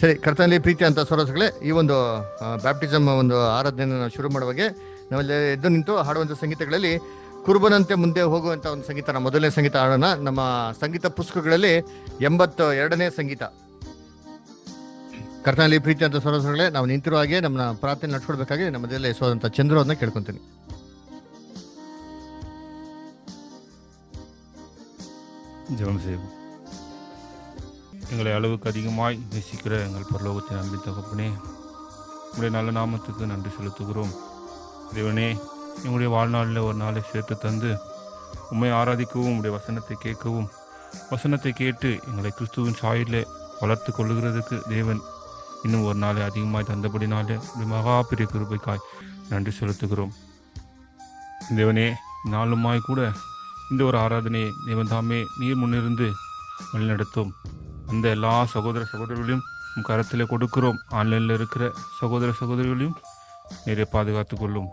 ಸರಿ, ಕರ್ತನಲ್ಲಿ ಪ್ರೀತಿ ಅಂತ ಸರೋಸಗಳೇ, ಈ ಒಂದು ಬ್ಯಾಪ್ಟಿಸಮ್ ಒಂದು ಆರಾಧನೆಯನ್ನು ನಾವು ಶುರು ಮಾಡುವಾಗೆ ನಾವೆಲ್ಲ ಎದ್ದು ನಿಂತು ಹಾಡುವಂಥ ಸಂಗೀತಗಳಲ್ಲಿ ಕುರುಬನಂತೆ ಮುಂದೆ ಹೋಗುವಂಥ ಒಂದು ಸಂಗೀತ, ಮೊದಲನೇ ಸಂಗೀತ ಹಾಡೋಣ. ನಮ್ಮ ಸಂಗೀತ ಪುಸ್ತಕಗಳಲ್ಲಿ 82ನೇ ಸಂಗೀತ. ಕರ್ತನಲ್ಲಿ ಪ್ರೀತಿ ಅಂತ ಸರೋಸಗಳೇ, ನಾವು ನಿಂತಿರೋ ಹಾಗೆ ನಮ್ಮ ಪ್ರಾರ್ಥನೆ ನಡ್ಸ್ಕೊಡ್ಬೇಕಾಗಿ ನಮ್ಮದೆಲ್ಲ ಯಶೋದಂಥ ಚಂದ್ರು ಅದನ್ನ ಕೇಳ್ಕೊತೀನಿ. ஜெபம் செய்வோம். எங்களை அளவுக்கு அதிகமாய் நேசிக்கிற எங்கள் பரலோகத்தின் அன்பின் தகப்பனே, உங்களுடைய நல்ல நாமத்துக்கு நன்றி செலுத்துகிறோம். தேவனே, எங்களுடைய வாழ்நாளில் ஒரு நாளை சேர்த்து தந்து உண்மை ஆராதிக்கவும், உங்களுடைய வசனத்தை கேட்கவும், வசனத்தை கேட்டு எங்களை கிறிஸ்துவின் சாயலில் வளர்த்து கொள்ளுகிறதுக்கு தேவன் இன்னும் ஒரு நாளை அதிகமாய் தந்தபடினாலே உடைய மகா பெரிய கிருபைக்காய் நன்றி செலுத்துகிறோம். தேவனே, நாளுமாய் கூட இந்த ஒரு ஆராதனையை தேவன் தாமே நீர் முன்னிருந்து வழிநடத்தும். அந்த எல்லா சகோதர சகோதரிகளையும் உம் கரத்தில் கொடுக்கிறோம். ஆன்லைனில் இருக்கிற சகோதர சகோதரிகளையும் நீரை பாதுகாத்து கொள்ளும்.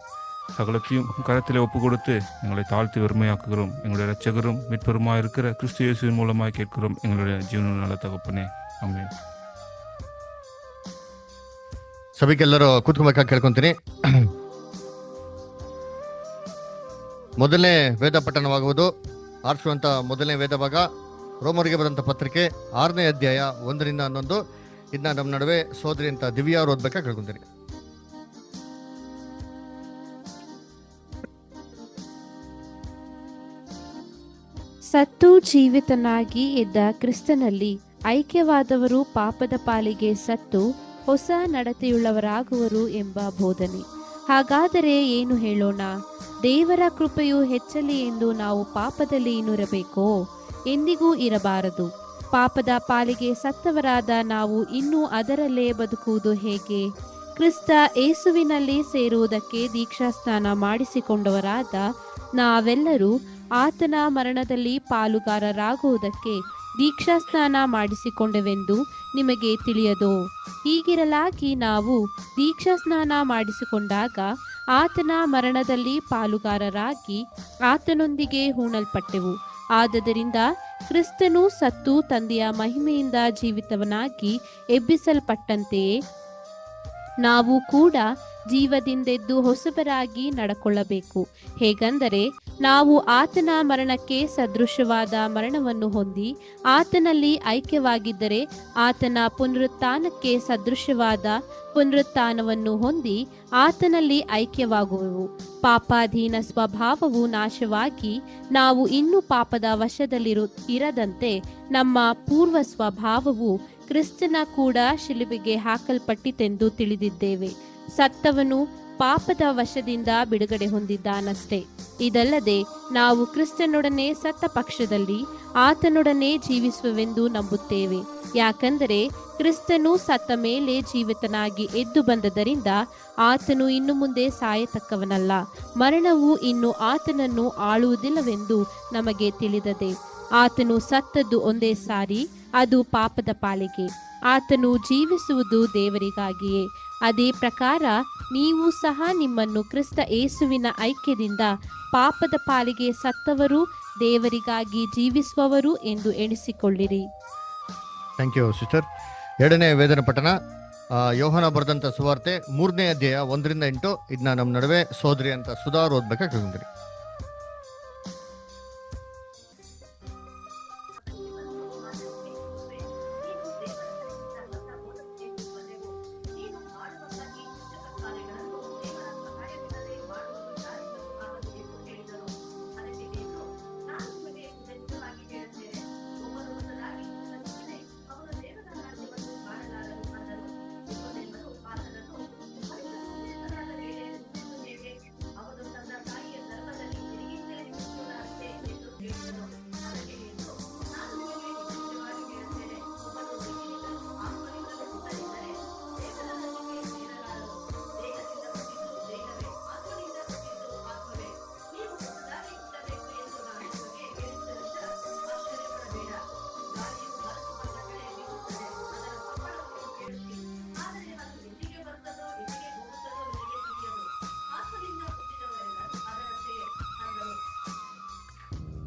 சகலத்தையும் கரத்தில் ஒப்பு கொடுத்து எங்களை தாழ்த்தி வெறுமையாக்குகிறோம். எங்களுடைய இரட்சகரும் மீட்பெருமாய் இருக்கிற கிறிஸ்து இயேசுவின் மூலமாய் கேட்கிறோம் எங்களுடைய ஜீவன நல்ல தகப்பனே, ஆமென். ಸಭೆಗೆಲ್ಲರೂ ಕೂತ್ಕೊಬೇಕಾಗಿ ಕೇಳ್ಕೊಂತೀನಿ. ಮೊದಲನೇ ವೇದ ಪಠಣವಾಗುವುದು. ಆರಿಸುವಂಥ ಮೊದಲನೇ ವೇದ ಭಾಗ ರೋಮರಿಗೆ ಬರೆದಂಥ ಪತ್ರಿಕೆ 6ನೇ ಅಧ್ಯಾಯ 1ರಿಂದ 11. ಇದನ್ನ ನಮ್ಮ ನಡುವೆ ಸೋದರಿ ಅಂತ ದಿವ್ಯಾ ಅವ್ರು ಓದ್ಬೇಕಾಗಿ ಕೇಳ್ಕೊಂತೀನಿ. ಸತ್ತು ಜೀವಿತನಾಗಿ ಎದ್ದ ಕ್ರಿಸ್ತನಲ್ಲಿ ಐಕ್ಯವಾದವರು ಪಾಪದ ಪಾಲಿಗೆ ಸತ್ತು ಹೊಸ ನಡತೆಯುಳ್ಳವರಾಗುವರು ಎಂಬ ಬೋಧನೆ. ಹಾಗಾದರೆ ಏನು ಹೇಳೋಣ? ದೇವರ ಕೃಪೆಯು ಹೆಚ್ಚಲಿ ಎಂದು ನಾವು ಪಾಪದಲ್ಲಿ ಇನ್ನಿರಬೇಕೋ? ಎಂದಿಗೂ ಇರಬಾರದು. ಪಾಪದ ಪಾಲಿಗೆ ಸತ್ತವರಾದ ನಾವು ಇನ್ನೂ ಅದರಲ್ಲೇ ಬದುಕುವುದು ಹೇಗೆ? ಕ್ರಿಸ್ತ ಏಸುವಿನಲ್ಲಿ ಸೇರುವುದಕ್ಕೆ ದೀಕ್ಷಾಸ್ನಾನ ಮಾಡಿಸಿಕೊಂಡವರಾದ ನಾವೆಲ್ಲರೂ ಆತನ ಮರಣದಲ್ಲಿ ಪಾಲುಗಾರರಾಗುವುದಕ್ಕೆ ದೀಕ್ಷಾಸ್ನಾನ ಮಾಡಿಸಿಕೊಂಡೆವೆಂದು ನಿಮಗೆ ತಿಳಿಯದೋ? ಹೀಗಿರಲಾಗಿ ನಾವು ದೀಕ್ಷಾಸ್ನಾನ ಮಾಡಿಸಿಕೊಂಡಾಗ ಆತನ ಮರಣದಲ್ಲಿ ಪಾಲುಗಾರರಾಗಿ ಆತನೊಂದಿಗೆ ಹೂಣಲ್ಪಟ್ಟೆವು. ಆದದರಿಂದ ಕ್ರಿಸ್ತನು ಸತ್ತು ತಂದೆಯ ಮಹಿಮೆಯಿಂದ ಜೀವಿತವನಾಗಿ ಎಬ್ಬಿಸಲ್ಪಟ್ಟಂತೆಯೇ ನಾವು ಕೂಡ ಜೀವದಿಂದೆದ್ದು ಹೊಸಬರಾಗಿ ನಡಕೊಳ್ಳಬೇಕು. ಹೇಗೆಂದರೆ ನಾವು ಆತನ ಮರಣಕ್ಕೆ ಸದೃಶವಾದ ಮರಣವನ್ನು ಹೊಂದಿ ಆತನಲ್ಲಿ ಐಕ್ಯವಾಗಿದ್ದರೆ ಆತನ ಪುನರುತ್ಥಾನಕ್ಕೆ ಸದೃಶವಾದ ಪುನರುತ್ಥಾನವನ್ನು ಹೊಂದಿ ಆತನಲ್ಲಿ ಐಕ್ಯವಾಗುವೆವು. ಪಾಪಾಧೀನ ಸ್ವಭಾವವು ನಾಶವಾಗಿ ನಾವು ಇನ್ನೂ ಪಾಪದ ವಶದಲ್ಲಿರದಂತೆ ನಮ್ಮ ಪೂರ್ವ ಸ್ವಭಾವವು ಕ್ರಿಸ್ತನ ಕೂಡ ಶಿಲುಬೆಗೆ ಹಾಕಲ್ಪಟ್ಟಿತೆಂದು ತಿಳಿದಿದ್ದೇವೆ. ಸತ್ತವನು ಪಾಪದ ವಶದಿಂದ ಬಿಡುಗಡೆ ಹೊಂದಿದ್ದಾನಷ್ಟೇ. ಇದಲ್ಲದೆ ನಾವು ಕ್ರಿಸ್ತನೊಡನೆ ಸತ್ತ ಪಕ್ಷದಲ್ಲಿ ಆತನೊಡನೆ ಜೀವಿಸುವೆವೆಂದು ನಂಬುತ್ತೇವೆ. ಯಾಕಂದರೆ ಕ್ರಿಸ್ತನು ಸತ್ತ ಮೇಲೆ ಜೀವಿತನಾಗಿ ಎದ್ದು ಬಂದದರಿಂದ ಆತನು ಇನ್ನು ಮುಂದೆ ಸಾಯತಕ್ಕವನಲ್ಲ, ಮರಣವು ಇನ್ನು ಆತನನ್ನು ಆಳುವುದಿಲ್ಲವೆಂದು ನಮಗೆ ತಿಳಿದದೆ. ಆತನು ಸತ್ತದ್ದು ಒಂದೇ ಸಾರಿ, ಅದು ಪಾಪದ ಪಾಲಿಗೆ. ಆತನು ಜೀವಿಸುವುದು ದೇವರಿಗಾಗಿಯೇ. ಅದೇ ಪ್ರಕಾರ ನೀವು ಸಹ ನಿಮ್ಮನ್ನು ಕ್ರಿಸ್ತ ಯೇಸುವಿನ ಐಕ್ಯದಿಂದ ಪಾಪದ ಪಾಲಿಗೆ ಸತ್ತವರು, ದೇವರಿಗಾಗಿ ಜೀವಿಸುವವರು ಎಂದು ಎಣಿಸಿಕೊಳ್ಳಿರಿ. Thank you sister. 2ನೇ ವೇದನ ಪಠಣ ಯೋಹಾನ ಬರೆದಂಥ ಸುವಾರ್ತೆ 3ನೇ ಅಧ್ಯಾಯ 1ರಿಂದ 8. ಇದನ್ನ ನಮ್ಮ ನಡುವೆ ಸೋದರಿ ಅಂತ ಸುಧಾರ್ ಓದ್ಬೇಕಾಗಿ ಕೇಳ್ಕೊಂತೀನಿ.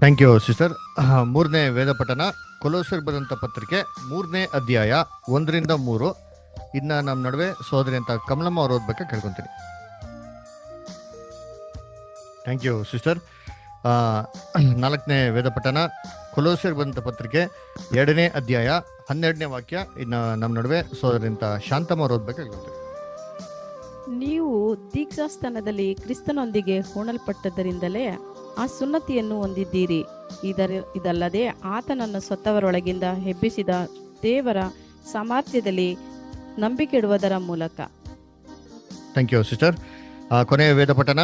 Thank you sister. 3ನೇ ವೇದ ಪಠಣ ಕೊಲೋಸರಿಗೆ ಬರೆದಂಥ ಪತ್ರಿಕೆ 3ನೇ ಅಧ್ಯಾಯ 1ರಿಂದ 3. ಇದನ್ನ ನಮ್ಮ ನಡುವೆ ಸೋದರಿ ಅಂತ ಕಮಲಮ್ಮ ಅವ್ರು ಓದ್ಬೇಕಾ ಕೇಳ್ಕೊತೀನಿ. Thank you sister. 4ನೇ ವೇದ ಪಠಣ ಕೊಲೋಸ್ಯರಿಗೆ ಬಂದ ಪತ್ರಿಕೆ 2ನೇ ಅಧ್ಯಾಯ 12ನೇ ವಾಕ್ಯ. ಇನ್ನು ನಮ್ಮ ನಡುವೆ ಸೋದರಿ ಅಂತ ಶಾಂತಮ್ಮ ಅವ್ರು ಓದ್ಬೇಕಾ ಕೇಳ್ಕೊತೀನಿ. ನೀವು ದೀಕ್ಷಾಸ್ಥಾನದಲ್ಲಿ ಕ್ರಿಸ್ತನೊಂದಿಗೆ ಹೂಣಲ್ಪಟ್ಟದರಿಂದಲೇ ಆ ಸುನ್ನತಿಯನ್ನು ಹೊಂದಿದ್ದೀರಿ. ಇದಲ್ಲದೆ ಆತನನ್ನು ಸತ್ತವರೊಳಗಿಂದ ಎಬ್ಬಿಸಿದ ದೇವರ ಸಾಮರ್ಥ್ಯದಲ್ಲಿ ನಂಬಿಕೆಡುವುದರ ಮೂಲಕ. Thank you sister. ಕೊನೆಯ ವೇದ ಪಠಣ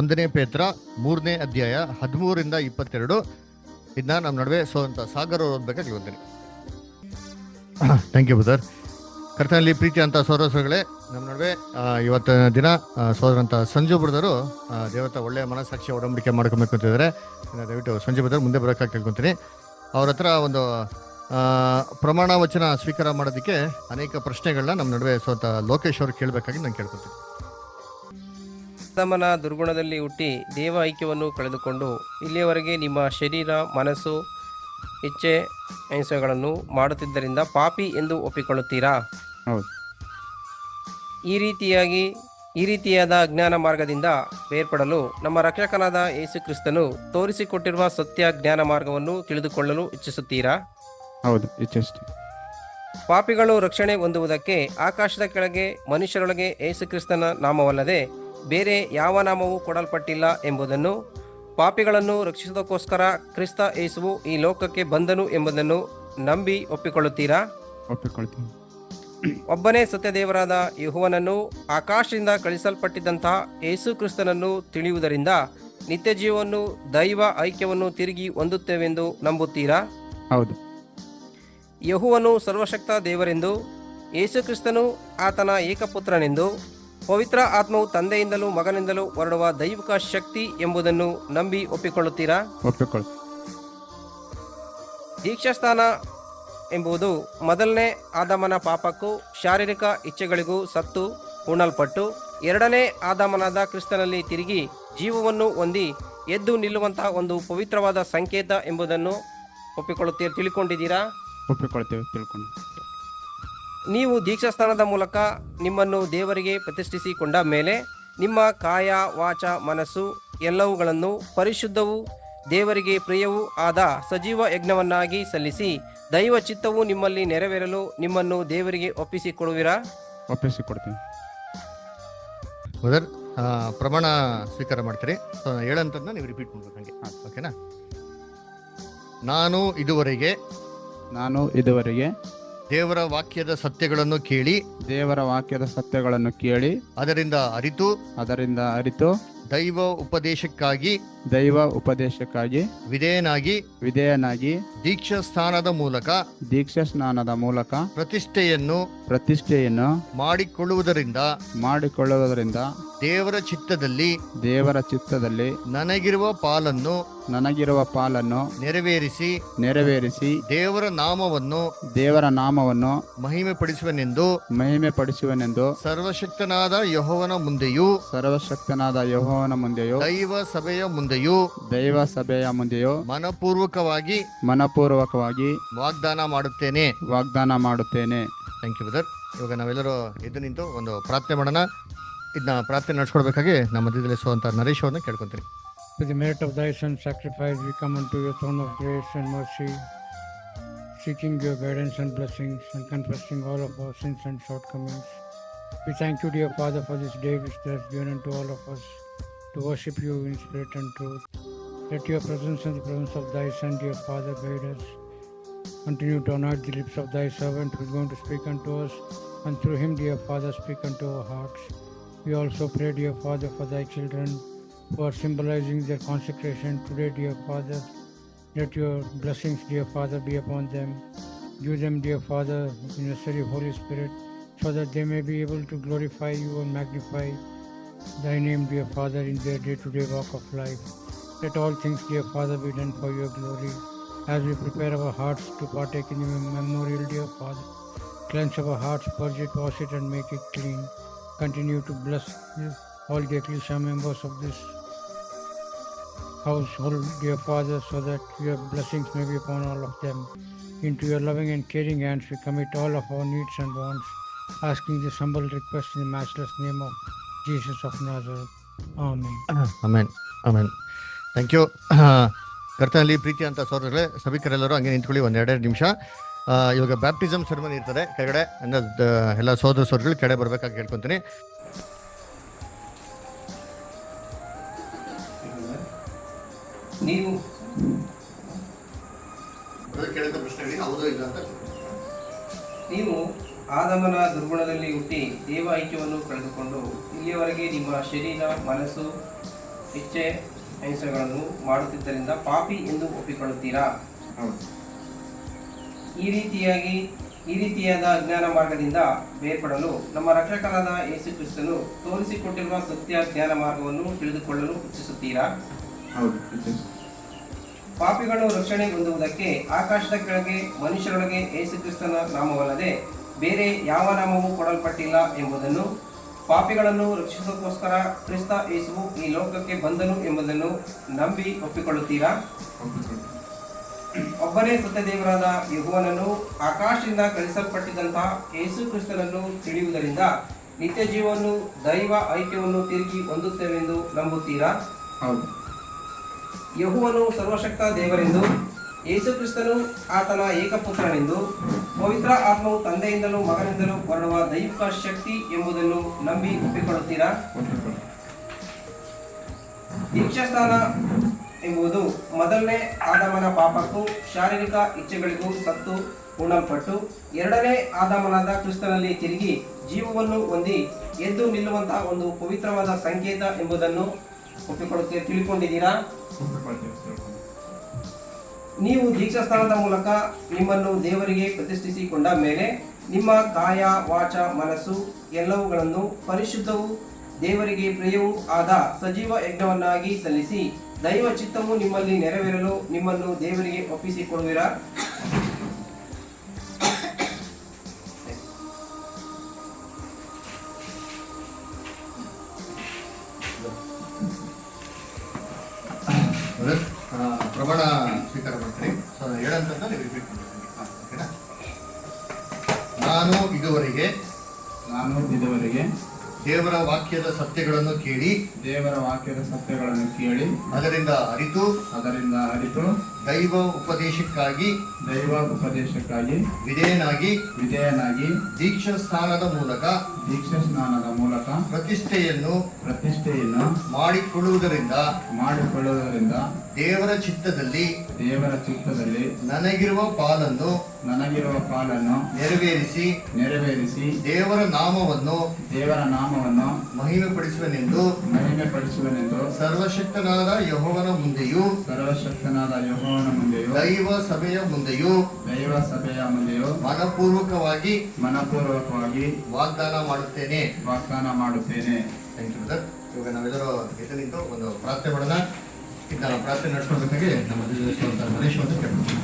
1ನೇ ಪೇತ್ರ 3ನೇ ಅಧ್ಯಾಯ 13ರಿಂದ 22. ಇದನ್ನ ನಮ್ಮ ನಡುವೆ ಸೋದಂತ ಸಾಗರ್ ಅವ್ರು ಓದ್ಬೇಕಾ ಕೇಳ್ಕೊತೀನಿ. Thank you brother. ಕರ್ತನಲ್ಲಿ ಪ್ರೀತಿ ಅಂತ ಸೋದರಗಳೇ, ನಮ್ಮ ನಡುವೆ ಇವತ್ತಿನ ದಿನ ಸೋದರಂತ ಸಂಜು ಬ್ರದರು ದೇವತ ಒಳ್ಳೆಯ ಮನಸ್ಸಾಕ್ಷಿ ಒಡಂಬಡಿಕೆ ಮಾಡ್ಕೊಬೇಕು ಅಂತಿದ್ದಾರೆ. ದಯವಿಟ್ಟು ಸಂಜು ಬ್ರದರ್ ಮುಂದೆ ಬರೋಕ್ಕಾಗಿ ಕೇಳ್ಕೊತೀನಿ. ಅವ್ರ ಹತ್ರ ಒಂದು ಪ್ರಮಾಣ ವಚನ ಸ್ವೀಕಾರ ಮಾಡೋದಕ್ಕೆ ಅನೇಕ ಪ್ರಶ್ನೆಗಳನ್ನ ನಮ್ಮ ನಡುವೆ ಸೋತ ಲೋಕೇಶ್ ಅವ್ರು ಕೇಳಬೇಕಾಗಿ ನಾನು ಕೇಳ್ಕೊತೀನಿ. ಆದಾಮನ ದುರ್ಗುಣದಲ್ಲಿ ಹುಟ್ಟಿ ದೇವ ಐಕ್ಯವನ್ನು ಕಳೆದುಕೊಂಡು ಇಲ್ಲಿಯವರೆಗೆ ನಿಮ್ಮ ಶರೀರ, ಮನಸ್ಸು, ಇಚ್ಛೆ, ಹಿಂಸೆಗಳನ್ನು ಮಾಡುತ್ತಿದ್ದರಿಂದ ಪಾಪಿ ಎಂದು ಒಪ್ಪಿಕೊಳ್ಳುತ್ತೀರಾ? ಹೌದು. ಈ ರೀತಿಯಾದ ಅಜ್ಞಾನ ಮಾರ್ಗದಿಂದ ಬೇರ್ಪಡಲು ನಮ್ಮ ರಕ್ಷಕನಾದ ಯೇಸು ಕ್ರಿಸ್ತನು ತೋರಿಸಿಕೊಟ್ಟಿರುವ ಸತ್ಯ ಜ್ಞಾನ ಮಾರ್ಗವನ್ನು ತಿಳಿದುಕೊಳ್ಳಲು ಇಚ್ಛಿಸುತ್ತೀರಾ? ಹೌದು, ಇಚ್ಛಿಸ್ತೀನಿ. ಪಾಪಿಗಳು ರಕ್ಷಣೆ ಹೊಂದುವುದಕ್ಕೆ ಆಕಾಶದ ಕೆಳಗೆ ಮನುಷ್ಯರೊಳಗೆ ಯೇಸು ಕ್ರಿಸ್ತನ ನಾಮವಲ್ಲದೆ ಬೇರೆ ಯಾವ ನಾಮವೂ ಕೊಡಲ್ಪಟ್ಟಿಲ್ಲ ಎಂಬುದನ್ನು, ಪಾಪಿಗಳನ್ನು ರಕ್ಷಿಸುವುದಕ್ಕೋಸ್ಕರ ಕ್ರಿಸ್ತ ಯೇಸುವು ಈ ಲೋಕಕ್ಕೆ ಬಂದನು ಎಂಬುದನ್ನು ನಂಬಿ ಒಪ್ಪಿಕೊಳ್ಳುತ್ತೀರಾ? ಒಪ್ಪಿಕೊಳ್ತೀನಿ. ಒಬ್ಬನೇ ಸತ್ಯದೇವರಾದ ಯೆಹೋವನನ್ನು, ಆಕಾಶದಿಂದ ಕಳಿಸಲ್ಪಟ್ಟಿದ್ದಂತಹ ಯೇಸು ಕ್ರಿಸ್ತನನ್ನು ತಿಳಿಯುವುದರಿಂದ ನಿತ್ಯ ಜೀವವನ್ನು, ದೈವ ಐಕ್ಯವನ್ನು ತಿರುಗಿ ಹೊಂದುತ್ತೇವೆಂದು ನಂಬುತ್ತೀರಾ? ಹೌದು. ಯೆಹೋವನು ಸರ್ವಶಕ್ತ ದೇವರೆಂದು, ಯೇಸು ಕ್ರಿಸ್ತನು ಆತನ ಏಕಪುತ್ರನೆಂದು, ಪವಿತ್ರ ಆತ್ಮವು ತಂದೆಯಿಂದಲೂ ಮಗನಿಂದಲೂ ಹೊರಡುವ ದೈವಿಕ ಶಕ್ತಿ ಎಂಬುದನ್ನು ನಂಬಿ ಒಪ್ಪಿಕೊಳ್ಳುತ್ತೀರಾ? ಒಪ್ಪಿಕೊಳ್ತೀನಿ. ದೀಕ್ಷಾಸ್ಥಾನ ಎಂಬುದು ಮೊದಲನೇ ಆದಾಮನ ಪಾಪಕ್ಕೂ ಶಾರೀರಿಕ ಇಚ್ಛೆಗಳಿಗೂ ಸತ್ತು ಉಣಲ್ಪಟ್ಟು ಎರಡನೇ ಆದಾಮನಾದ ಕ್ರಿಸ್ತನಲ್ಲಿ ತಿರುಗಿ ಜೀವವನ್ನು ಹೊಂದಿ ಎದ್ದು ನಿಲ್ಲುವಂತಹ ಒಂದು ಪವಿತ್ರವಾದ ಸಂಕೇತ ಎಂಬುದನ್ನು ತಿಳ್ಕೊಂಡಿದ್ದೀರಾ? ಒಪ್ಪಿಕೊಳ್ತೇವೆ, ತಿಳ್ಕೊಂಡು. ನೀವು ದೀಕ್ಷಾಸ್ಥಾನದ ಮೂಲಕ ನಿಮ್ಮನ್ನು ದೇವರಿಗೆ ಪ್ರತಿಷ್ಠಿಸಿಕೊಂಡ ಮೇಲೆ ನಿಮ್ಮ ಕಾಯ, ವಾಚ, ಮನಸ್ಸು ಎಲ್ಲವುಗಳನ್ನು ಪರಿಶುದ್ಧವೂ ದೇವರಿಗೆ ಪ್ರಿಯವೂ ಆದ ಸಜೀವ ಯಜ್ಞವನ್ನಾಗಿ ಸಲ್ಲಿಸಿ ದೈವ ಚಿತ್ತವು ನಿಮ್ಮಲ್ಲಿ ನೆರವೇರಲು ನಿಮ್ಮನ್ನು ದೇವರಿಗೆ ಒಪ್ಪಿಸಿಕೊಡುವಿರಾ? ಒಪ್ಪಿಸಿಕೊಡ್ತೀನಿ. ಬ್ರದರ್, ಪ್ರಮಾಣ ಸ್ವೀಕಾರ ಮಾಡ್ತೀರಿ. ಸೊ ಹೇಳಂತದನ್ನ ನೀವು ರಿಪೀಟ್ ಮಾಡ್ಬೇಕು ಹಂಗೆ, ಓಕೆನಾ? ನಾನು ಇದುವರೆಗೆ ದೇವರ ವಾಕ್ಯದ ಸತ್ಯಗಳನ್ನು ಕೇಳಿ ಅದರಿಂದ ಅರಿತು ದೈವ ಉಪದೇಶಕ್ಕಾಗಿ ವಿಧೇಯನಾಗಿ ದೀಕ್ಷಾಸ್ನಾನದ ಮೂಲಕ ಪ್ರತಿಷ್ಠೆಯನ್ನು ಮಾಡಿಕೊಳ್ಳುವುದರಿಂದ ದೇವರ ಚಿತ್ತದಲ್ಲಿ ನನಗಿರುವ ಪಾಲನ್ನು ನೆರವೇರಿಸಿ ದೇವರ ನಾಮವನ್ನು ಮಹಿಮೆ ಪಡಿಸುವನೆಂದು ಸರ್ವಶಕ್ತನಾದ ಯೆಹೋವನ ಮುಂದೆಯೂ ದೈವ ಸಭೆಯ ಮುಂದೆಯೂ ಮನಪೂರ್ವಕವಾಗಿ ವಾಗ್ದಾನ ಮಾಡುತ್ತೇನೆ. Thank you brother. ಇವಾಗ ನಾವೆಲ್ಲರೂ ಎದ್ದು ನಿಂತು ಒಂದು ಪ್ರಾರ್ಥನೆ ಮಾಡೋಣ. ಇದನ್ನ ಪ್ರಾರ್ಥನೆ ನಡೆಸ್ಕೊಡ್ಬೇಕಾಗಿ ನಮ್ಮ ಮಧ್ಯದಲ್ಲಿ ಸೋಂತ ನರೇಶ್ ಅವ್ರನ್ನ ಕೇಳ್ಕೊಂತೀನಿ. With the merit of thy son sacrifice, we come unto your throne of grace and mercy, seeking your guidance and blessings and confessing all of our sins and shortcomings. We thank you, dear Father, for this day which thou hast given unto all of us to worship you in spirit and truth. Let your presence and the presence of thy Son, dear Father, guide us. Continue to anoint the lips of thy servant who is going to speak unto us, and through him, dear Father, speak unto our hearts. We also pray, dear Father, for thy children who are symbolizing their consecration today, dear Father. Let your blessings, dear Father, be upon them. Give them, dear Father, the necessary Holy Spirit, so that they may be able to glorify you and magnify thy name, dear Father, in their day-to-day walk of life. Let all things, dear Father, be done for your glory. As we prepare our hearts to partake in your memorial, dear Father, cleanse our hearts, purge it, wash it, and make it clean. Continue to bless all the ecclesia members of this household, dear Father, so that your blessings may be upon all of them. Into your loving and caring hands we commit all of our needs and wants, asking this humble request in the matchless name of Jesus of Nazareth. Amen. Amen amen. Thank you. ಕರ್ತನಲ್ಲಿ ಪ್ರೀತಿ ಅಂತ ಸೋದರಗಳೇ, ಸಭಿಕರೆಲ್ಲರೂ ಹಂಗೆ ನಿಂತ್ಕೊಳ್ಳಿ ಒಂದು 2 ನಿಮಿಷ. ಇವಾಗ baptism ceremony ಇರ್ತದೆ ಕೆಳಗಡೆ, ಅಂದರೆ ಎಲ್ಲ ಸೋದರಗಳು ಕೆಳಗೆ ಬರಬೇಕಾಗಿ ಕೇಳ್ಕೊತೀನಿ. ನೀವು ಕೇಳಿದ ಪ್ರಶ್ನೆಗಳಿಗೆ ಹೌದು ಇಲ್ಲ ಅಂತ. ನೀವು ಆದಮನ ದುರ್ಗುಣದಲ್ಲಿ ಹುಟ್ಟಿ ದೇವ ಐಕ್ಯವನ್ನು ಕಳೆದುಕೊಂಡು ಇಲ್ಲಿಯವರೆಗೆ ನಿಮ್ಮ ಶರೀರ, ಮನಸ್ಸು, ಇಚ್ಛೆ, ಅಹಿಂಸೆಗಳನ್ನು ಮಾಡುತ್ತಿದ್ದರಿಂದ ಪಾಪಿ ಎಂದು ಒಪ್ಪಿಕೊಳ್ಳುತ್ತೀರಾ? ಈ ರೀತಿಯಾದ ಅಜ್ಞಾನ ಮಾರ್ಗದಿಂದ ಬೇರ್ಪಡಲು ನಮ್ಮ ರಕ್ಷಕರಾದ ಯೇಸು ಕ್ರಿಸ್ತನು ತೋರಿಸಿಕೊಟ್ಟಿರುವ ಸತ್ಯ ಜ್ಞಾನ ಮಾರ್ಗವನ್ನು ತಿಳಿದುಕೊಳ್ಳಲು ಇಚ್ಛಿಸುತ್ತೀರಾ? ಪಾಪಿಗಳು ರಕ್ಷಣೆ ಹೊಂದುವುದಕ್ಕೆ ಆಕಾಶದ ಕೆಳಗೆ ಮನುಷ್ಯರೊಳಗೆ ಯೇಸು ಕ್ರಿಸ್ತನ ನಾಮವಲ್ಲದೆ ಬೇರೆ ಯಾವ ನಾಮವೂ ಕೊಡಲ್ಪಟ್ಟಿಲ್ಲ ಎಂಬುದನ್ನು, ಪಾಪಿಗಳನ್ನು ರಕ್ಷಿಸೋಕ್ಕೋಸ್ಕರ ಕ್ರಿಸ್ತ ಯೇಸುವು ಈ ಲೋಕಕ್ಕೆ ಬಂದನು ಎಂಬುದನ್ನು ನಂಬಿ ಒಪ್ಪಿಕೊಳ್ಳುತ್ತೀರಾ? ಒಬ್ಬನೇ ಸತ್ಯದೇವರಾದ ಯೆಹೋವನನ್ನು, ಆಕಾಶದಿಂದ ಕಳಿಸಲ್ಪಟ್ಟಿದ್ದಂತಹ ಯೇಸು ಕ್ರಿಸ್ತನನ್ನು ತಿಳಿಯುವುದರಿಂದ ನಿತ್ಯ ಜೀವವನ್ನು, ದೈವ ಐಕ್ಯವನ್ನು ತಿರುಗಿ ಹೊಂದುತ್ತೇವೆಂದು ನಂಬುತ್ತೀರಾ? ಹೌದು. ಯೆಹೋವನು ಸರ್ವಶಕ್ತ ದೇವರೆಂದು, ಯೇಸು ಕ್ರಿಸ್ತನು ಆತನ ಏಕಪುತ್ರನೆಂದು, ಪವಿತ್ರ ಆತ್ಮವು ತಂದೆಯಿಂದಲೂ ಮಗನಿಂದಲೂ ಹೊರಡುವ ದೈವಿಕ ಶಕ್ತಿ ಎಂಬುದನ್ನು ನಂಬಿ ಒಪ್ಪಿಕೊಳ್ಳುತ್ತೀರಾ? ದೀಕ್ಷಾಸ್ನಾನ ಎಂಬುದು ಮೊದಲನೇ ಆದಾಮನ ಪಾಪಕ್ಕೂ ಶಾರೀರಿಕ ಇಚ್ಛೆಗಳಿಗೂ ಸತ್ತು ಉಣಲ್ಪಟ್ಟು ಎರಡನೇ ಆದಾಮನಾದ ಕ್ರಿಸ್ತನಲ್ಲಿ ತಿರುಗಿ ಜೀವವನ್ನು ಹೊಂದಿ ಎದ್ದು ನಿಲ್ಲುವಂತಹ ಒಂದು ಪವಿತ್ರವಾದ ಸಂಕೇತ ಎಂಬುದನ್ನು ತಿಳ್ಕೊಂಡಿದ್ದೀರಾ? ನೀವು ದೀಕ್ಷಾಸ್ನಾನದ ಮೂಲಕ ನಿಮ್ಮನ್ನು ದೇವರಿಗೆ ಪ್ರತಿಷ್ಠಿಸಿಕೊಂಡ ಮೇಲೆ ನಿಮ್ಮ ಕಾಯ, ವಾಚ, ಮನಸ್ಸು ಎಲ್ಲವುಗಳನ್ನು ಪರಿಶುದ್ಧವೂ ದೇವರಿಗೆ ಪ್ರಿಯವೂ ಆದ ಸಜೀವ ಯಜ್ಞವನ್ನಾಗಿ ಸಲ್ಲಿಸಿ ದೈವ ಚಿತ್ತವು ನಿಮ್ಮಲ್ಲಿ ನೆರವೇರಲು ನಿಮ್ಮನ್ನು ದೇವರಿಗೆ ಒಪ್ಪಿಸಿಕೊಡುವಿರಾ? ಪ್ರಮಾಣ ಸ್ವೀಕಾರ ಮಾಡ್ತೀನಿ. ಸೊ ಹೇಳಂತಂದ್ರೆ ನೀವು ರಿಪೀಟ್ ಮಾಡ್ತೀನಿ, ಓಕೆನಾ? ನಾನು ಇದುವರೆಗೆ ದೇವರ ವಾಕ್ಯದ ಸತ್ಯಗಳನ್ನು ಕೇಳಿ ಅದರಿಂದ ಅರಿತು ದೈವ ಉಪದೇಶಕ್ಕಾಗಿ ವಿಧೇಯನಾಗಿ ದೀಕ್ಷಾ ಸ್ನಾನದ ಮೂಲಕ ಪ್ರತಿಷ್ಠೆಯನ್ನು ಮಾಡಿಕೊಳ್ಳುವುದರಿಂದ ದೇವರ ಚಿತ್ತದಲ್ಲಿ ನನಗಿರುವ ಪಾಲನ್ನು ನೆರವೇರಿಸಿ ದೇವರ ನಾಮವನ್ನು ಮಹಿಮೆಪಡಿಸುವನೆಂದು ಸರ್ವಶಕ್ತನಾದ ಯೆಹೋವನ ಮುಂದೆಯೂ ದೈವ ಸಭೆಯ ಮುಂದೆಯೂ ಮನಪೂರ್ವಕವಾಗಿ ವಾಗ್ದಾನ ಮಾಡುತ್ತೇನೆ. Thank you brother. ಇವಾಗ ನಾವೆಲ್ಲರೂ ಎದ್ದು ನಿಂತು ಒಂದು ಪ್ರಾರ್ಥನೆ ಮಾಡೋಣ. ಇದನ್ನ ಪ್ರಾರ್ಥನೆ ನಡೆಸ್ಕೊಳ್ಬೇಕಾಗಿ ನಮ್ಮ ಮನೇಶ್ ಅಂತ ಕೇಳ್ಬೋದು.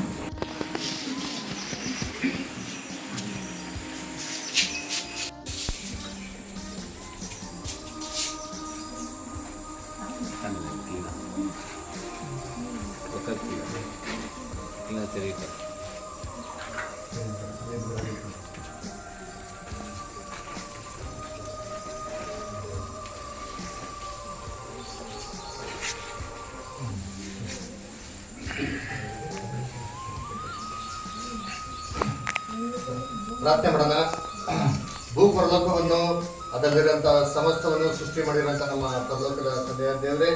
ಪ್ರಾರ್ಥನೆ ಮಾಡೋಣ. ಭೂಪರಲೋಕವನ್ನು ಅದರಲ್ಲಿರುವಂತಹ ಸಮಸ್ತವನ್ನು ಸೃಷ್ಟಿ ಮಾಡಿರುವಂತ ನಮ್ಮ ಪರಲೋಕದ ತಂದೆಯ ದೇವರೇ,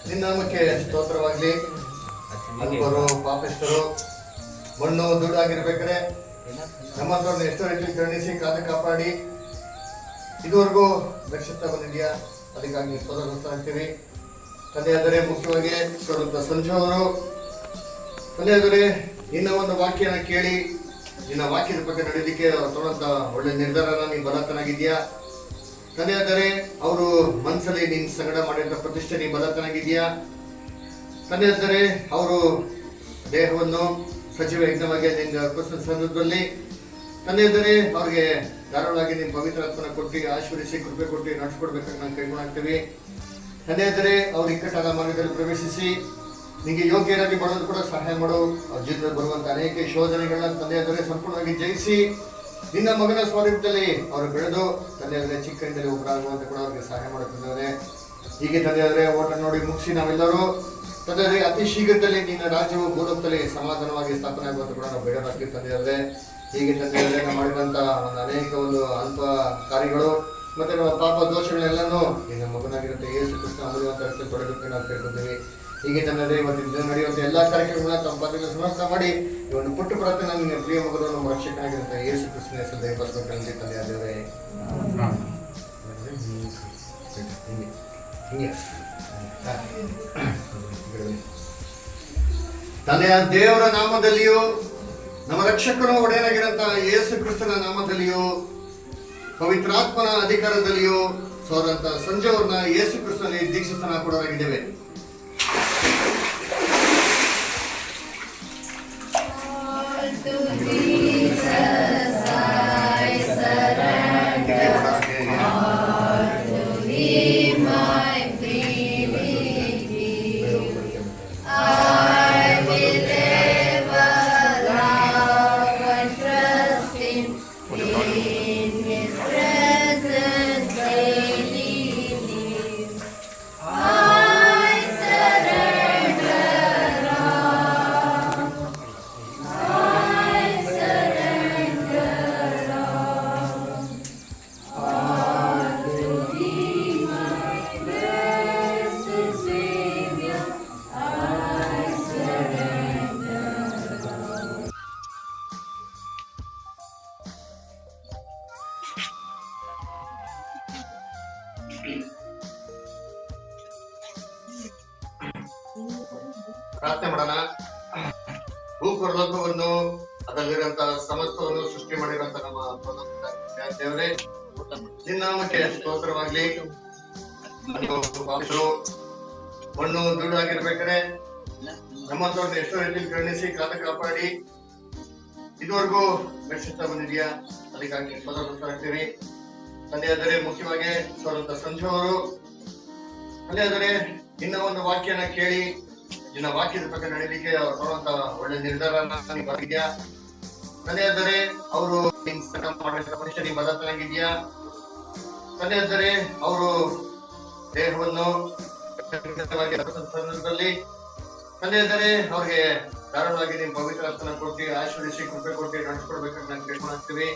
ನಿನ್ನ ನಾಮಕ್ಕೆ ಸ್ತೋತ್ರವಾಗಲಿ. ಅಲ್ಪರು, ಪಾಪಿಷ್ಠರು, ಮಣ್ಣು ಧೂಳಾಗಿರ್ಬೇಕಾದ್ರೆ ನಮ್ಮಂತವ್ರನ್ನ ಎಷ್ಟೋ ರೀತಿ ಕರುಣಿಸಿ ಕಾಪಾಡಿ ಇದುವರೆಗೂ ರಕ್ಷಿಸ್ತಾ ಬಂದಿದ್ಯಾ, ಅದಕ್ಕಾಗಿ ಸ್ತೋತ್ರ ಆಗ್ತೀವಿ. ತಂದೆಯಾದರೆ ಮುಖ್ಯವಾಗಿ ಸಂಶೋಧರು ತಂದೆಯಾದರೆ ನಿನ್ನ ಒಂದು ವಾಕ್ಯನ ಕೇಳಿ ನಿನ್ನ ವಾಕ್ಯದ ಬಗ್ಗೆ ನಡೆಯಲಿಕ್ಕೆ ತೊಗೊಂಡಂತ ಒಳ್ಳೆ ನಿರ್ಧಾರನ ನೀನು ಬಲತನಾಗಿದ್ಯಾ. ತಂದೆಯಾದರೆ ಅವರು ಮನಸ್ಸಲ್ಲಿ ನಿನ್ನ ಸಂಗಡ ಮಾಡಿದಂಥ ಪ್ರತಿಷ್ಠೆ ನೀನು ಬಲತನಾಗಿದ್ಯಾ. ತಂದೆಯಾದರೆ ಅವರು ದೇಹವನ್ನು ಸಜೀವ ಯಜ್ಞವಾಗಿ ನಿನ್ನ ಅರ್ಪಿಸಿದ ಸಂದರ್ಭದಲ್ಲಿ ತಂದೆಯಾದರೆ ಅವ್ರಿಗೆ ಧಾರಾಳವಾಗಿ ನಿಮ್ಮ ಪವಿತ್ರಾತ್ಮನ ಕೊಟ್ಟು ಆಶೀರ್ವದಿಸಿ ಕೃಪೆ ಕೊಟ್ಟು ನಡೆಸ್ಕೊಡ್ಬೇಕಾಗಿ ನಾನು ಕೈಗೊಂಡಾಗ್ತೀವಿ. ತಂದೆಯಾದರೆ ಅವ್ರು ಇಕ್ಕಟ್ಟಾದ ಮಾರ್ಗದಲ್ಲಿ ಪ್ರವೇಶಿಸಿ ನಿಮಗೆ ಯೋಗ್ಯರಾಗಿ ಮಾಡೋದು ಕೂಡ ಸಹಾಯ ಮಾಡು. ಅವ್ರ ಜೀವನದಲ್ಲಿ ಬರುವಂಥ ಅನೇಕ ಶೋಧನೆಗಳನ್ನ ತಂದೆಯಾದರೆ ಸಂಪೂರ್ಣವಾಗಿ ಜಯಿಸಿ ನಿನ್ನ ಮಗನ ಸ್ವರೂಪದಲ್ಲಿ ಅವರು ಬೆಳೆದು ತಂದೆಯವರೇ ಚಿಕ್ಕಂದಲ್ಲಿ ಒಬ್ಬರಾಗುವಂತೆ ಕೂಡ ಅವ್ರಿಗೆ ಸಹಾಯ ಮಾಡುತ್ತಿದ್ದಾರೆ. ಹೀಗೆ ತಂದೆಯವರೇ ಓಟ ನೋಡಿ ಮುಗಿಸಿ ನಾವೆಲ್ಲರೂ ತಂದೆಯವರೇ ಅತಿ ಶೀಘ್ರದಲ್ಲಿ ನಿನ್ನ ರಾಜ್ಯವು ಭೂಲೋಕದಲ್ಲಿ ಸಮಾಧಾನವಾಗಿ ಸ್ಥಾಪನೆ ಆಗುವಂತೆ ಕೂಡ ನಾವು ಬೇಡರಾಗ್ತೀವಿ ತಂದೆಯವರೇ. ಹೀಗೆ ತಂದೆಯವರೇ ನಾವು ಮಾಡಿದಂಥ ಒಂದು ಅನೇಕ ಒಂದು ಅಲ್ಪ ಕಾರ್ಯಗಳು ಮತ್ತೆ ನಮ್ಮ ಪಾಪ ದೋಷಗಳೆಲ್ಲನೂ ನಿನ್ನ ಮಗನಾಗಿರುತ್ತೆ ಯೇಸು ಕೃಷ್ಣ ಅಮೂಲ್ಯವಂತ ರಕ್ತದಲ್ಲಿ ತೊಳೆದುಕ್ಕೆ ನಾವು ಕೇಳ್ಕೊತೀವಿ. ಹೀಗೆ ತಂದೆಯವರೇ ಇವತ್ತಿನ ನಡೆಯುವಂಥ ಎಲ್ಲ ಕಾರ್ಯಕ್ರಮಗಳನ್ನ ತಮ್ಮ ಪಾದಗಳಿಗೆ ಸಮರ್ಪಣೆ ಮಾಡಿ ಈ ಒಂದು ಪುಟ್ಟ ಪ್ರಾರ್ಥನೆ ನಿನ್ನ ಪ್ರಿಯ ಮಗನು ನಮ್ಮ ರಕ್ಷಕನಾಗಿರುತ್ತೆ ಯೇಸು ಕೃಷ್ಣನ ಹೆಸರಲ್ಲಿ ದಯಪಾಲಿಸಬೇಕಂತ ತಂದೆಯಾದರೆ ತಂದೆಯ ದೇವರ ನಾಮದಲ್ಲಿಯೂ ನಮ್ಮ ರಕ್ಷಕನ ಒಡೆಯನಾಗಿರಂತ ಯೇಸು ಕ್ರಿಸ್ತನ ನಾಮದಲ್ಲಿಯೂ ಪವಿತ್ರಾತ್ಮನ ಅಧಿಕಾರದಲ್ಲಿಯೂ ಸೋರಂತ ಸಂಜೆಯವ್ರನ್ನ ಯೇಸು ಕ್ರಿಸ್ತನಲ್ಲಿ ದೀಕ್ಷಿತನ ಕೊಡೋರಾಗಿದ್ದೇವೆ. ಪ್ರಾರ್ಥನೆ ಮಾಡೋಣ. ಭೂಪರಲೋಕವನ್ನು ಅದರಲ್ಲಿರುವಂತಹ ಸಮಸ್ತವನ್ನು ಸೃಷ್ಟಿ ಮಾಡಿರುವಂತ ನಮ್ಮ ದೇವರೇ, ನಿನ್ನ ನಾಮಕ್ಕೆ ಸ್ತೋತ್ರವಾಗ್ಲಿ. ಮಣ್ಣು ದುಡ್ಡಾಗಿರ್ಬೇಕಾದ್ರೆ ನಮ್ಮಂತವ್ರನ್ನ ಎಷ್ಟೋ ರೀತಿಯಲ್ಲಿ ಕರುಣಿಸಿ ಕಾಪಾಡಿ ಇದುವರೆಗೂ ರಕ್ಷಿಸ್ತಾ ಬಂದಿದ್ಯಾ, ಅದಕ್ಕಾಗಿ ಸ್ತೋತ್ರ. ತಂದೆಯಾದರೆ ಮುಖ್ಯವಾಗಿ ಸ್ವರಂತ ಸಂಜು ಅವರು ತಂದೆಯಾದರೆ ನಿನ್ನ ಒಂದು ವಾಕ್ಯನ ಕೇಳಿ ನಿನ್ನ ವಾಕ್ಯದ ಬಗ್ಗೆ ನಡೀಲಿಕ್ಕೆ ಅವ್ರು ಬರುವಂತ ಒಳ್ಳೆ ನಿರ್ಧಾರನ ನೀನ್ ಬಂದಿದ್ಯಾ. ತಂದೆಯಾದರೆ ಅವರು ಮನುಷ್ಯ ನೀ ಬದಲಾಗಿದ್ಯಾ. ತಂದೆಯಾದರೆ ಅವರು ದೇಹವನ್ನು ಸಂದರ್ಭದಲ್ಲಿ ತಂದೆಯಾದರೆ ಅವ್ರಿಗೆ ಧಾರಾಳವಾಗಿ ನೀವು ಪವಿತ್ರ ಹಸ್ತನ ಕೊಡ್ತಿ ಆಶೀರ್ವದಿಸಿ ಕೃಪೆ ಕೊಡ್ತಿ ನಡೆಸ್ಕೊಡ್ಬೇಕಂತ ನಾನು ಕೇಳ್ಕೊಳ್ತೀವಿ.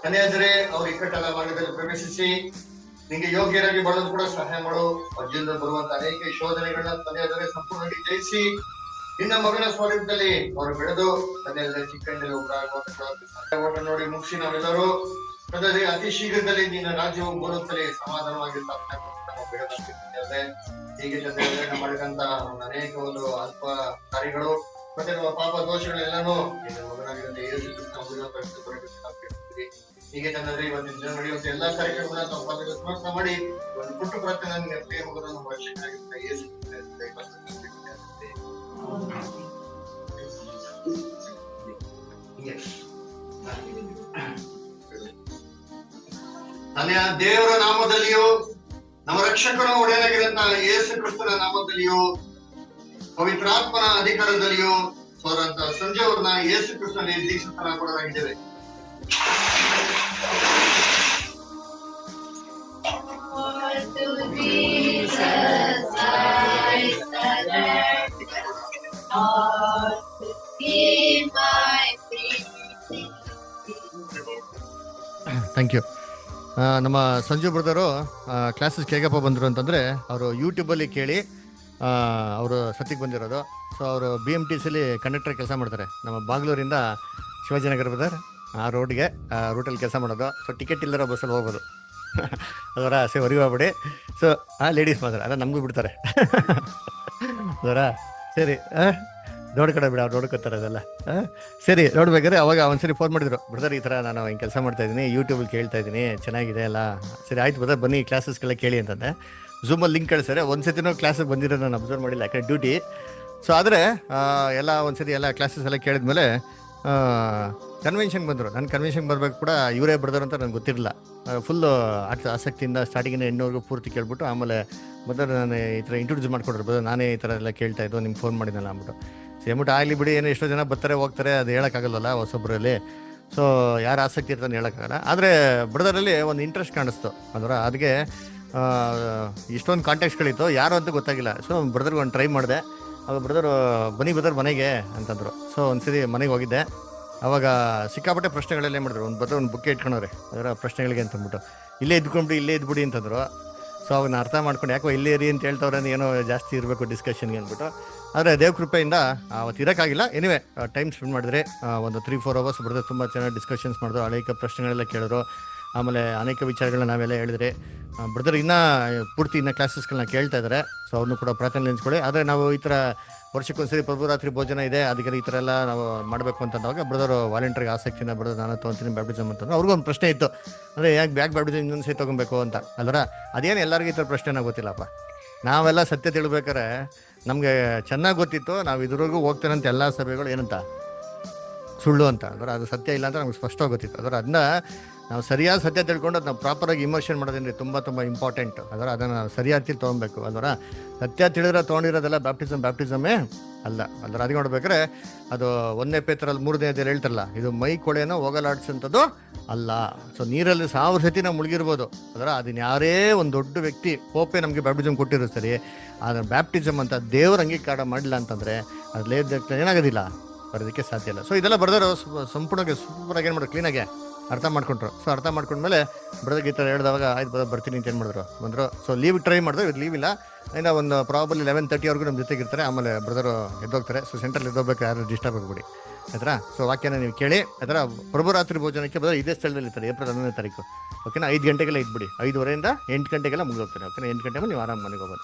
ತಂದೆಯಾದರೆ ಅವ್ರು ಇಕ್ಕಟ್ಟೆಲ್ಲ ಮಾರ್ಗದಲ್ಲಿ ಪ್ರವೇಶಿಸಿ ನಿಂಗೆ ಯೋಗ್ಯರಾಗಿ ಬಳೋದು ಕೂಡ ಸಹಾಯ ಮಾಡು. ಅವ್ರ ಜೀವನದಲ್ಲಿ ಬರುವಂತ ಅನೇಕ ಶೋಧನೆಗಳನ್ನ ತಂದೆಯಾದರೆ ಸಂಪೂರ್ಣವಾಗಿ ಜಯಿಸಿ ನಿನ್ನ ಮಗನ ಸ್ವರೂಪದಲ್ಲಿ ಅವರು ಬೆಳೆದು ತಂದೆಯಾದರೆ ಚಿಕ್ಕಂದಲ್ಲಿ ಒಬ್ಬರಾಗುವಂತ ನೋಡಿ ಮುಗಿಸಿ ನಾವೆಲ್ಲರೂ ತಂದೆ ಅತಿ ಶೀಘ್ರದಲ್ಲಿ ನಿನ್ನ ರಾಜ್ಯವು ಭೂಲೋಕದಲ್ಲಿ ಸಮಾಧಾನವಾಗಿ ಸ್ಥಾಪನೆ. ಹೀಗೆ ತಂದೆಯಾದರೆ ನಾವು ಮಾಡಿದಂತ ಅನೇಕ ಒಂದು ಅಲ್ಪ ಕಾರ್ಯಗಳು ಮತ್ತೆ ನಮ್ಮ ಪಾಪ ದೋಷಗಳೆಲ್ಲಾನು ನಿನ್ನ ಮಗನಾಗಿರುತ್ತೆ ಯೇಸು ಕ್ರಿಸ್ತನ ಹೀಗೆ ತಂದ್ರೆ ಇವತ್ತಿನ ನಡೆಯುವಂತ ಎಲ್ಲಾ ಕಾರ್ಯಕ್ರಮಗಳನ್ನ ತಮ್ಮ ಸಮರ್ಪಣೆ ಮಾಡಿ ಒಂದು ಪುಟ್ಟ ಪ್ರಾರ್ಥನೆ ನಿನ್ನ ಪ್ರಿಯ ಮಗನ ನಮ್ಮ ರಕ್ಷಕನಾಗಿರುತ್ತೆ ಯೇಸು ತನ್ನ ದೇವರ ನಾಮದಲ್ಲಿಯೂ ನಮ್ಮ ರಕ್ಷಕನ ಒಡೆಯನಾಗಿರಂತ ಯೇಸು ಕ್ರಿಸ್ತನ ನಾಮದಲ್ಲಿಯೂ ಪವಿತ್ರಾತ್ಮನ ಅಧಿಕಾರದಲ್ಲಿಯೂ ಸೋರಂತ ಸಂಜೆಯವ್ರನ್ನ ಯೇಸು ಕ್ರಿಸ್ತನಲ್ಲಿ ದೀಕ್ಷಿತನ ಕೊಡಲಾಗಿದ್ದೇವೆ. Thank you. ನಮ್ಮ ಸಂಜು ಬ್ರದರು ಕ್ಲಾಸಸ್ ಹೇಗಪ್ಪ ಬಂದರು ಅಂತಂದರೆ ಅವರು ಯೂಟ್ಯೂಬಲ್ಲಿ ಕೇಳಿ ಅವರು ಸತ್ಯಕ್ಕೆ ಬಂದಿರೋದು. ಸೊ ಅವರು BMTCಲಿ ಕಂಡಕ್ಟರ್ ಕೆಲಸ ಮಾಡ್ತಾರೆ. ನಮ್ಮ ಬಾಗ್ಲೂರಿಂದ ಶಿವಾಜಿನಗರ ಬ್ರದರ್ ಆ ರೋಡ್ಗೆ ರೂಟಲ್ಲಿ ಕೆಲಸ ಮಾಡೋದು. ಸೊ ಟಿಕೆಟ್ ಇಲ್ಲರ ಬಸ್ಸಲ್ಲಿ ಹೋಗ್ಬೋದು ಅದರ ಸೇ ಹೊರಗೆ ಹೋಗ್ಬಿಡಿ. ಸೊ ಲೇಡೀಸ್ ಮಾತ್ರ ಅಲ್ಲ ನಮಗೂ ಬಿಡ್ತಾರೆ ಅದರ ಸರಿ ನೋಡ್ಕೊಡ ಬಿಡ ಅವ್ರು ನೋಡ್ಕೊತಾರೆ ಅದೆಲ್ಲ ಸರಿ ನೋಡ್ಬೇಕಾದ್ರೆ ಅವಾಗ ಒಂದ್ಸರಿ ಫೋನ್ ಮಾಡಿದ್ರು, ಬ್ರದರ್ ಈ ಥರ ನಾನು ಹಿಂಗೆ ಕೆಲಸ ಮಾಡ್ತಾಯಿದ್ದೀನಿ, ಯೂಟ್ಯೂಬಲ್ಲಿ ಕೇಳ್ತಾ ಇದ್ದೀನಿ, ಚೆನ್ನಾಗಿದೆ ಅಲ್ಲ. ಸರಿ ಆಯ್ತು ಬ್ರದರ್ ಬನ್ನಿ ಕ್ಲಾಸಸ್ಗೆಲ್ಲ ಕೇಳಿ ಅಂತಂದೆ. ಝೂಮಲ್ಲಿ ಲಿಂಕ್ ಕಳಿಸ್ತಾರೆ. ಒಂದ್ಸತಿನೂ ಕ್ಲಾಸಿಗೆ ಬಂದಿರೋ ನಾನು ಅಬ್ಸರ್ವ್ ಮಾಡಿಲ್ಲ, ಯಾಕಂದ್ರೆ ಡ್ಯೂಟಿ. ಸೊ ಆದರೆ ಎಲ್ಲ ಒಂದ್ಸತಿ ಎಲ್ಲ ಕ್ಲಾಸಸ್ ಎಲ್ಲ ಕೇಳಿದ್ಮೇಲೆ ಕನ್ವೆನ್ಷನ್ಗೆ ಬಂದರು. ನಾನು ಕನ್ವೆನ್ಷನ್ಗೆ ಬರ್ಬೇಕು ಕೂಡ ಇವರೇ ಬ್ರದರ್ ಅಂತ ನನಗೆ ಗೊತ್ತಿರಲಿಲ್ಲ. ಫುಲ್ಲು ಆಸಕ್ತಿಯಿಂದ ಸ್ಟಾರ್ಟಿಂಗಿಂದ ಎಂಡ್ವರೆಗೂ ಪೂರ್ತಿ ಕೇಳ್ಬಿಟ್ಟು ಆಮೇಲೆ ಬ್ರದರ್ ನಾನು ಈ ಥರ ಇಂಟ್ರೊಡ್ಯೂಸ್ ಮಾಡಿಕೊಡ್ರಿ ಬ್ರದರ್, ನಾನೇ ಈ ಥರ ಎಲ್ಲ ಕೇಳ್ತಾ ಇದ್ದು, ನಿಮ್ಗೆ ಫೋನ್ ಮಾಡಿದ್ನಲ್ಲ ಅಂದ್ಬಿಟ್ಟು. ಸೇಮ್ಬಿಟ್ಟು ಆಗಲಿ ಬಿಡಿ, ಏನೋ ಎಷ್ಟೋ ಜನ ಬರ್ತಾರೆ ಹೋಗ್ತಾರೆ, ಅದು ಹೇಳೋಕ್ಕಾಗಲ್ವಲ್ಲ ಹೊಸೊಬ್ಬರಲ್ಲಿ. ಸೊ ಯಾರು ಆಸಕ್ತಿ ಇರ್ತಾನೆ ಹೇಳೋಕ್ಕಾಗಲ್ಲ. ಆದರೆ ಬ್ರದರಲ್ಲಿ ಒಂದು ಇಂಟ್ರೆಸ್ಟ್ ಕಾಣಿಸ್ತು ಅದಕ್ಕೆ ಇಷ್ಟೊಂದು ಕಾಂಟ್ಯಾಕ್ಟ್ಸ್ಗಳಿತ್ತು, ಯಾರು ಅಂತ ಗೊತ್ತಾಗಿಲ್ಲ. ಸೊ ಬ್ರದರ್ಗೆ ಒಂದು ಟ್ರೈ ಮಾಡಿದೆ. ಅವಾಗ ಬ್ರದರು ಬನ್ನಿ ಬ್ರದರ್ ಮನೆಗೆ ಅಂತಂದರು. ಸೊ ಒಂದ್ಸರಿ ಮನೆಗೆ ಹೋಗಿದ್ದೆ. ಅವಾಗ ಸಿಕ್ಕಾಪಟ್ಟೆ ಪ್ರಶ್ನೆಗಳೆಲ್ಲ ಏನು ಮಾಡಿದ್ರು, ಒಂದು ಬುಕ್ ಇಟ್ಕೊಂಡವ್ರೆ ಅದರ ಪ್ರಶ್ನೆಗಳಿಗೆ ಅಂತಂದ್ಬಿಟ್ಟು, ಇಲ್ಲೇ ಇದ್ಕೊಂಡ್ಬಿಡಿ ಇಲ್ಲೇ ಇದ್ಬಿಡಿ ಅಂತಂದರು. ಸೊ ಅವಾಗ ನಾನು ಅರ್ಥ ಮಾಡ್ಕೊಂಡು ಯಾಕೋ ಇಲ್ಲೇ ಇರಿ ಅಂತ ಹೇಳ್ತವ್ರೆ, ಏನೋ ಜಾಸ್ತಿ ಇರಬೇಕು ಡಿಸ್ಕಷನ್ಗೆ ಅಂದ್ಬಿಟ್ಟು. ಆದರೆ ದೇವ್ರ ಕೃಪೆಯಿಂದ ಅವತ್ತು ಇರೋಕ್ಕಾಗಿಲ್ಲ. ಎನಿವೆ ಟೈಮ್ ಸ್ಪೆಂಡ್ ಮಾಡಿದ್ರೆ ಒಂದು 3-4 ಅವರ್ಸ್ ಬ್ರದರ್ ತುಂಬ ಚೆನ್ನಾಗಿ ಡಿಸ್ಕಷನ್ಸ್ ಮಾಡಿದ್ರು, ಅನೇಕ ಪ್ರಶ್ನೆಗಳೆಲ್ಲ ಕೇಳಿದ್ರು. ಆಮೇಲೆ ಅನೇಕ ವಿಚಾರಗಳನ್ನ ನಾವೆಲ್ಲ ಹೇಳಿದ್ರೆ ಬ್ರದರ್ ಇನ್ನೂ ಪೂರ್ತಿ ಕ್ಲಾಸಸ್ಗಳನ್ನ ಕೇಳ್ತಾ ಇದ್ದಾರೆ. ಸೊ ಅವ್ರನ್ನೂ ಕೂಡ ಪ್ರಾರ್ಥನೆ ನೆನೆಸ್ಕೊಳ್ಳಿ. ಆದರೆ ನಾವು ಈ ಥರ ವರ್ಷಕ್ಕೊಂದ್ಸರಿ ಪ್ರಭುರಾತ್ರಿ ಭೋಜನ ಇದೆ, ಅದಕ್ಕೆ ಈ ಥರ ಎಲ್ಲ ನಾವು ಮಾಡಬೇಕು ಅಂತಂದಾಗ ಬ್ರದರು ವಾಲಂಟ್ರಿಗೆ ಆಸಕ್ತಿನ ಬ್ರದರ್ ನಾನು ತೊಗೊತೀನಿ ಬ್ಯಾಪ್ಟಿಸಮ್ ಅಂತಂದ್ರೆ ಅವ್ರಿಗೊಂದು ಪ್ರಶ್ನೆ ಇತ್ತು, ಅಂದರೆ ಯಾಕೆ ಬ್ಯಾಪ್ಟಿಸಮ್ ಇನ್ನೊಂದು ಸರಿ ತೊಗೊಬೇಕು ಅಂತ. ಅಲ್ವರ ಅದೇನು ಎಲ್ಲರಿಗೂ ಈ ಥರ ಪ್ರಶ್ನೆನ ಗೊತ್ತಿಲ್ಲಪ್ಪ. ನಾವೆಲ್ಲ ಸತ್ಯ ತಿಳ್ಬೇಕಾರೆ ನಮಗೆ ಚೆನ್ನಾಗಿ ಗೊತ್ತಿತ್ತು, ನಾವು ಇದ್ರಿಗೂ ಹೋಗ್ತೇನಂತ ಎಲ್ಲ ಸಭೆಗಳು ಏನಂತ ಸುಳ್ಳು ಅಂತ. ಅದು ಸತ್ಯ ಇಲ್ಲ ಅಂತ ನಮ್ಗೆ ಸ್ಪಷ್ಟವಾಗಿ ಗೊತ್ತಿತ್ತು. ಅದನ್ನ ನಾವು ಸರಿಯಾದ ಸತ್ಯ ತಿಳ್ಕೊಂಡು ಅದು ನಾವು ಪ್ರಾಪರಾಗಿ ಇಮೋಷನ್ ಮಾಡೋದ್ರಿಂದ ತುಂಬ ಇಂಪಾರ್ಟೆಂಟ್. ಅದನ್ನು ನಾವು ಸರಿಯಾಗಿ ತೊಗೊಬೇಕು. ಸತ್ಯ ತಿಳಿದ್ರೆ ತೊಗೊಂಡಿರೋದೆಲ್ಲ ಬ್ಯಾಪ್ಟಿಸಮೇ ಅಲ್ಲ. ಅದಕ್ಕೆ ನೋಡ್ಬೇಕಾದ್ರೆ ಅದು 1 ಪೇತ್ರದಲ್ಲಿ 3ನೇ ಅಧ್ಯಾಯದಲ್ಲಿ ಹೇಳ್ತಾರಲ್ಲ, ಇದು ಮೈ ಕೊಳೆನೋ ಹೋಗಲಾಡಿಸೋಂಥದ್ದು ಅಲ್ಲ. ಸೊ ನೀರಲ್ಲಿ 1000 ಸತಿ ನಾವು ಮುಳುಗಿರ್ಬೋದು. ಅದನ್ನ ಯಾರೇ ಒಂದು ದೊಡ್ಡ ವ್ಯಕ್ತಿ ಪೋಪೆ ನಮಗೆ ಬ್ಯಾಪ್ಟಿಸಮ್ ಕೊಟ್ಟಿರೋ ಸರಿ, ಅದನ್ನು ಬ್ಯಾಪ್ಟಿಸಮ್ ಅಂತ ದೇವ್ರ ಅಂಗೀಕಾರ ಮಾಡಲಿಲ್ಲ ಅಂತಂದರೆ ಅದ್ರಲ್ಲೇ ಏನಾಗೋದಿಲ್ಲ, ಬರೋದಕ್ಕೆ ಸಾಧ್ಯ ಇಲ್ಲ. ಸೊ ಇದೆಲ್ಲ ಬರ್ದಾರು ಸಂಪೂರ್ಣವಾಗಿ ಸೂಪರಾಗಿ ಏನು ಮಾಡೋದು, ಕ್ಲೀನಾಗೆ ಅರ್ಥ ಮಾಡ್ಕೊಂಡ್ರು. ಸೊ ಅರ್ಥ ಮಾಡ್ಕೊಂಡ್ಮೇಲೆ ಬ್ರದರ್ಗೆ ಈ ಥರ ಹೇಳಿದವಾಗ ಆಯ್ತು ಬ್ರದರ್ ಬರ್ತೀನಿ ಅಂತ ಏನು ಮಾಡಿದ್ರು ಬಂದರು. ಸೊ ಲೀವ್ ಟ್ರೈ ಮಾಡಿದ್ರು, ಇದು ಲೀವ್ ಇಲ್ಲ. ಇನ್ನು ಒಂದು ಪ್ರಾಬಲಿ 11:30ವರೆಗೂ ನಮ್ಮ ಜೊತೆಗೆ ಇರ್ತಾರೆ. ಆಮೇಲೆ ಬ್ರದರು ಎದ್ದೋಗ್ತಾರೆ. ಸೊ ಸೆಂಟ್ರಲ್ಲಿ ಎದ್ದೋಗ್ಬೇಕು, ಯಾರು ಡಿಸ್ಟರ್ಬ್ ಆಗಬೇಡಿ ಆಯ್ತಾ. ಸೊ ವಾಕ್ಯನ ನೀವು ಕೇಳಿ ಆಯ್ತಾ. ಪ್ರಭುರಾತ್ರಿ ಭೋಜನಕ್ಕೆ ಬ್ರದರ್ ಇದೇ ಸ್ಥಳದಲ್ಲಿ ಇರ್ತಾರೆ, ಏಪ್ರಿಲ್ 11ನೇ ತಾರೀಕು. ಓಕೆನಾ. 5 ಗಂಟೆಗೆಲ್ಲ ಇದ್ಬಿಡಿ, 5:30 ಇಂದ 8 ಗಂಟೆಗೆಲ್ಲ ಮುಗಿದೋಗ್ತಾರೆ. ಓಕೆನಾ. 8 ಗಂಟೆಗೆ ನೀವು ಆರಾಮ ಮನೆಗೆ ಹೋಗ್ಬೋದು.